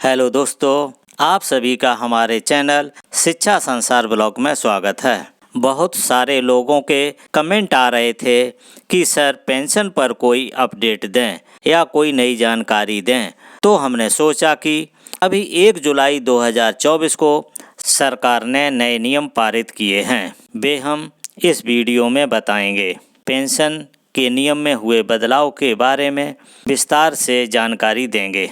Hello दोस्तों, आप सभी का हमारे चैनल शिक्षा संसार ब्लॉग में स्वागत है। बहुत सारे लोगों के कमेंट आ रहे थे कि सर पेंशन पर कोई अपडेट दें या कोई नई जानकारी दें। तो हमने सोचा कि अभी 1 जुलाई 2024 को सरकार ने नए नियम पारित किए हैं, वे हम इस वीडियो में बताएंगे। पेंशन के नियम में हुए बदलाव के बारे में विस्तार से जानकारी देंगे।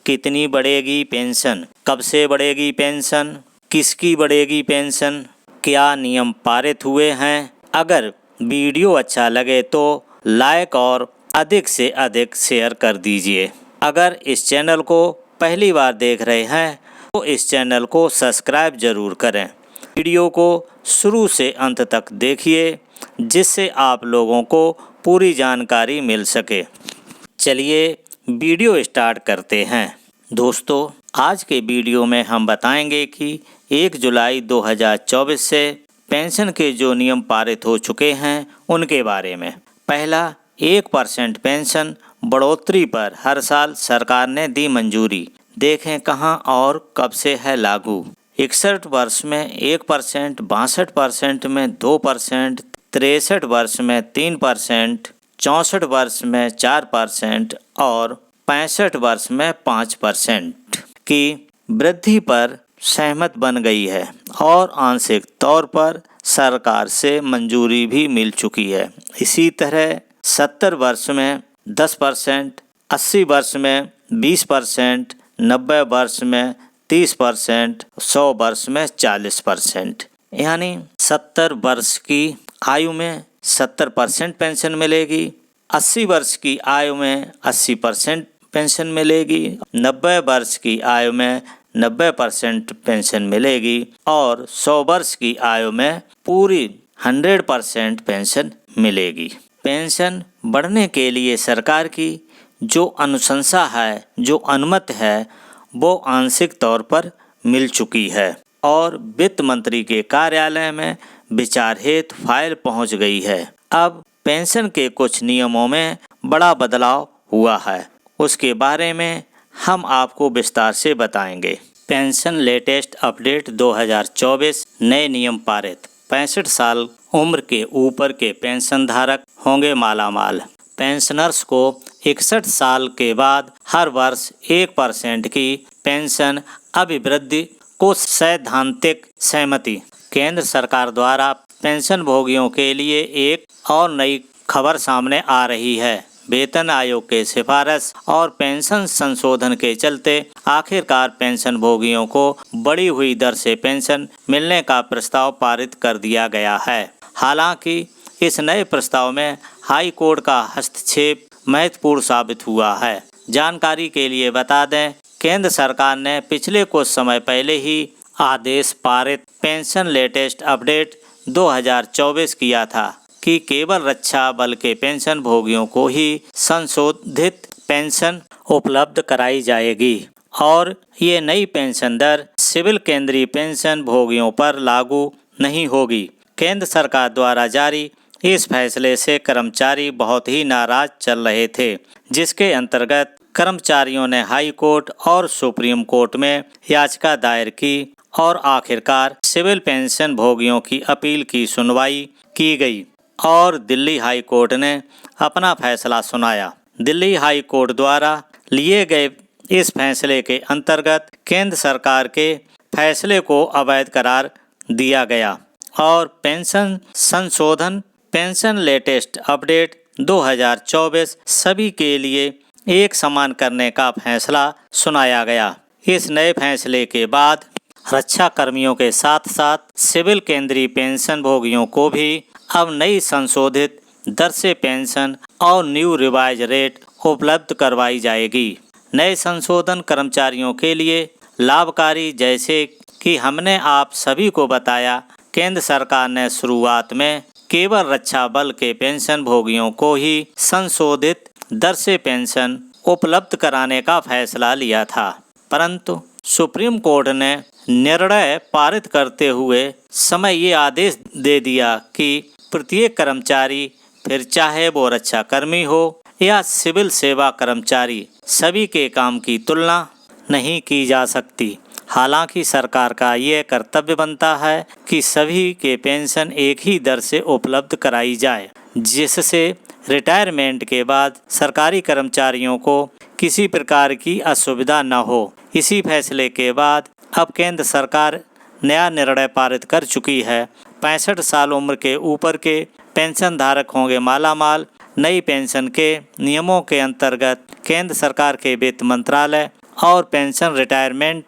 कितनी बढ़ेगी पेंशन, कब से बढ़ेगी पेंशन, किसकी बढ़ेगी पेंशन, क्या नियम पारित हुए हैं। अगर वीडियो अच्छा लगे तो लाइक और अधिक से अधिक शेयर कर दीजिए। अगर इस चैनल को पहली बार देख रहे हैं तो इस चैनल को सब्सक्राइब जरूर करें। वीडियो को शुरू से अंत तक देखिए जिससे आप लोगों को पूरी जानकारी मिल सके। चलिए वीडियो स्टार्ट करते हैं। दोस्तों, आज के वीडियो में हम बताएंगे कि 1 जुलाई 2024 से पेंशन के जो नियम पारित हो चुके हैं उनके बारे में। पहला, 1% पेंशन बढ़ोतरी पर हर साल सरकार ने दी मंजूरी। देखें कहां और कब से है लागू। 61 वर्ष में 1%, 62% में 2%, 63 वर्ष में 3%, 64 वर्ष में 4% और 65 वर्ष में 5% की वृद्धि पर सहमत बन गई है और आंशिक तौर पर सरकार से मंजूरी भी मिल चुकी है। इसी तरह 70 वर्ष में 10%, 80 वर्ष में 20%, 90 वर्ष में 30%, 100 वर्ष में 40%, यानी 70 वर्ष की आयु में 70% पेंशन मिलेगी, 80 वर्ष की आयु में 80% पेंशन मिलेगी, 90 वर्ष की आयु में 90% पेंशन मिलेगी और 100 वर्ष की आयु में पूरी 100% पेंशन मिलेगी। पेंशन बढ़ने के लिए सरकार की जो अनुशंसा है, जो अनुमति है, वो आंशिक तौर पर मिल चुकी है और वित्त मंत्री के कार्यालय में विचार हेतु फाइल पहुंच गई है। अब पेंशन के कुछ नियमों में बड़ा बदलाव हुआ है, उसके बारे में हम आपको विस्तार से बताएंगे। पेंशन लेटेस्ट अपडेट 2024 नए नियम पारित। 65 साल उम्र के ऊपर के पेंशन धारक होंगे मालामाल। पेंशनर्स को 61 साल के बाद हर वर्ष 1% की पेंशन अभिवृद्धि को सैद्धांतिक सहमति। केंद्र सरकार द्वारा पेंशन भोगियों के लिए एक और नई खबर सामने आ रही है। वेतन आयोग के सिफारिश और पेंशन संशोधन के चलते आखिरकार पेंशन भोगियों को बढ़ी हुई दर से पेंशन मिलने का प्रस्ताव पारित कर दिया गया है। हालांकि इस नए प्रस्ताव में हाई कोर्ट का हस्तक्षेप महत्वपूर्ण साबित हुआ है। जानकारी के लिए बता दें, केंद्र सरकार ने पिछले कुछ समय पहले ही आदेश पारित पेंशन लेटेस्ट अपडेट 2024 किया था कि केवल रक्षा बल के पेंशन भोगियों को ही संशोधित पेंशन उपलब्ध कराई जाएगी और ये नई पेंशन दर सिविल केंद्रीय पेंशन भोगियों पर लागू नहीं होगी। केंद्र सरकार द्वारा जारी इस फैसले से कर्मचारी बहुत ही नाराज चल रहे थे, जिसके अंतर्गत कर्मचारियों ने हाई कोर्ट और सुप्रीम कोर्ट में याचिका दायर की और आखिरकार सिविल पेंशन भोगियों की अपील की सुनवाई की गई और दिल्ली हाई कोर्ट ने अपना फैसला सुनाया। दिल्ली हाई कोर्ट द्वारा लिए गए इस फैसले के अंतर्गत केंद्र सरकार के फैसले को अवैध करार दिया गया और पेंशन संशोधन पेंशन लेटेस्ट अपडेट 2024 सभी के लिए एक समान करने का फैसला सुनाया गया। इस नए फैसले के बाद रक्षा कर्मियों के साथ साथ सिविल केंद्रीय पेंशन भोगियों को भी अब नई संशोधित दर से पेंशन और न्यू रिवाइज रेट उपलब्ध करवाई जाएगी। नए संशोधन कर्मचारियों के लिए लाभकारी, जैसे कि हमने आप सभी को बताया, केंद्र सरकार ने शुरुआत में केवल रक्षा बल के पेंशन भोगियों को ही संशोधित दर से पेंशन उपलब्ध कराने का फैसला लिया था, परंतु सुप्रीम कोर्ट ने निर्णय पारित करते हुए समय ये आदेश दे दिया कि प्रत्येक कर्मचारी, फिर चाहे वो रक्षा कर्मी हो या सिविल सेवा कर्मचारी, सभी के काम की तुलना नहीं की जा सकती। हालांकि सरकार का ये कर्तव्य बनता है कि सभी के पेंशन एक ही दर से उपलब्ध कराई जाए, जिससे रिटायरमेंट के बाद सरकारी कर्मचारियों को किसी प्रकार की असुविधा न हो। इसी फैसले के बाद अब केंद्र सरकार नया निर्णय पारित कर चुकी है। 65 साल उम्र के ऊपर के पेंशन धारक होंगे मालामाल। नई पेंशन के नियमों के अंतर्गत केंद्र सरकार के वित्त मंत्रालय और पेंशन रिटायरमेंट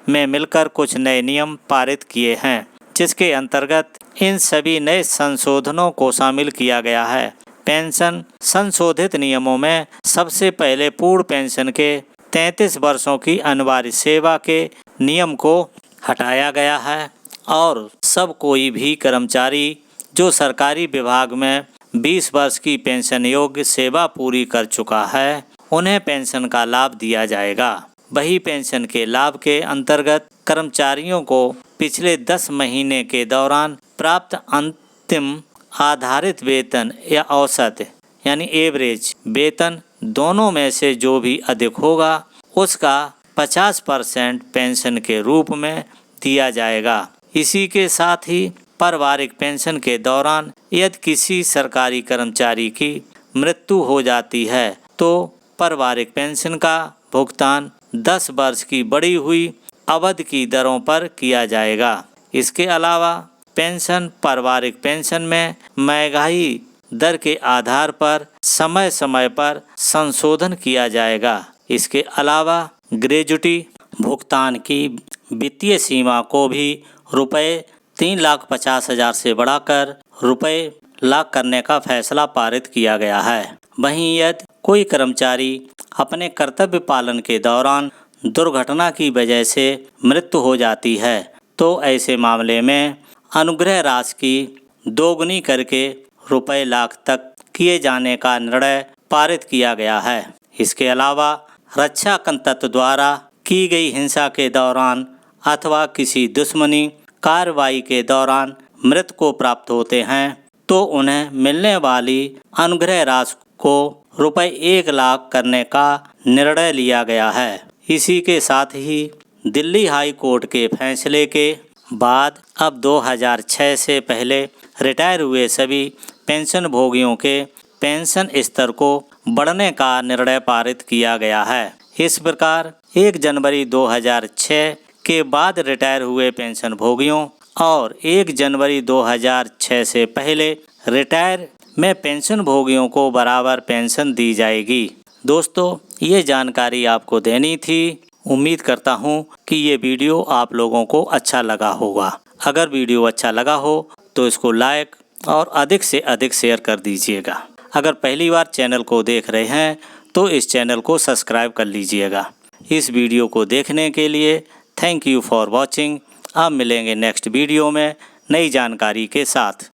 में मिलकर कुछ नए नियम पारित किए हैं, जिसके अंतर्गत इन सभी नए संशोधनों को शामिल किया गया है। पेंशन संशोधित नियमों में सबसे पहले पूर्ण पेंशन के 33 वर्षों की अनिवार्य सेवा के नियम को हटाया गया है और सब कोई भी कर्मचारी जो सरकारी विभाग में 20 वर्ष की पेंशन योग्य सेवा पूरी कर चुका है, उन्हें पेंशन का लाभ दिया जाएगा। वही पेंशन के लाभ के अंतर्गत कर्मचारियों को पिछले 10 महीने के दौरान प्राप्त अंतिम आधारित वेतन या औसत यानी एवरेज वेतन दोनों में से जो भी अधिक होगा उसका 50% पेंशन के रूप में दिया जाएगा। इसी के साथ ही पारिवारिक पेंशन के दौरान यदि किसी सरकारी कर्मचारी की मृत्यु हो जाती है तो पारिवारिक पेंशन का भुगतान 10 वर्ष की बढ़ी हुई अवधि की दरों पर किया जाएगा। इसके अलावा पेंशन पारिवारिक पेंशन में महंगाई दर के आधार पर समय समय पर संशोधन किया जाएगा। इसके अलावा ग्रेजुटी भुगतान की वित्तीय सीमा को भी ₹3,50,000 से बढ़ाकर ₹1,00,000 करने का फैसला पारित किया गया है। वहीं यदि कोई कर्मचारी अपने कर्तव्य पालन के दौरान दुर्घटना की वजह से मृत्यु हो जाती है तो ऐसे मामले में अनुग्रह राशि की दोगुनी करके ₹1,00,000 तक किए जाने का निर्णय पारित किया गया है। इसके अलावा रक्षा तंत्र द्वारा की गई हिंसा के दौरान अथवा किसी दुश्मनी कार्रवाई के दौरान मृत को प्राप्त होते हैं तो उन्हें मिलने वाली अनुग्रह राशि को ₹1,00,000 करने का निर्णय लिया गया है। इसी के साथ ही दिल्ली हाई कोर्ट के फैसले के बाद अब 2006 से पहले रिटायर हुए सभी पेंशन भोगियों के पेंशन स्तर को बढ़ने का निर्णय पारित किया गया है। इस प्रकार 1 जनवरी 2006 के बाद रिटायर हुए पेंशन भोगियों और 1 जनवरी 2006 से पहले रिटायर में पेंशन भोगियों को बराबर पेंशन दी जाएगी। दोस्तों, ये जानकारी आपको देनी थी। उम्मीद करता हूँ कि ये वीडियो आप लोगों को अच्छा लगा होगा। अगर वीडियो अच्छा लगा हो तो इसको लाइक और अधिक से अधिक शेयर कर दीजिएगा। अगर पहली बार चैनल को देख रहे हैं तो इस चैनल को सब्सक्राइब कर लीजिएगा। इस वीडियो को देखने के लिए थैंक यू फॉर वॉचिंग। अब मिलेंगे नेक्स्ट वीडियो में नई जानकारी के साथ।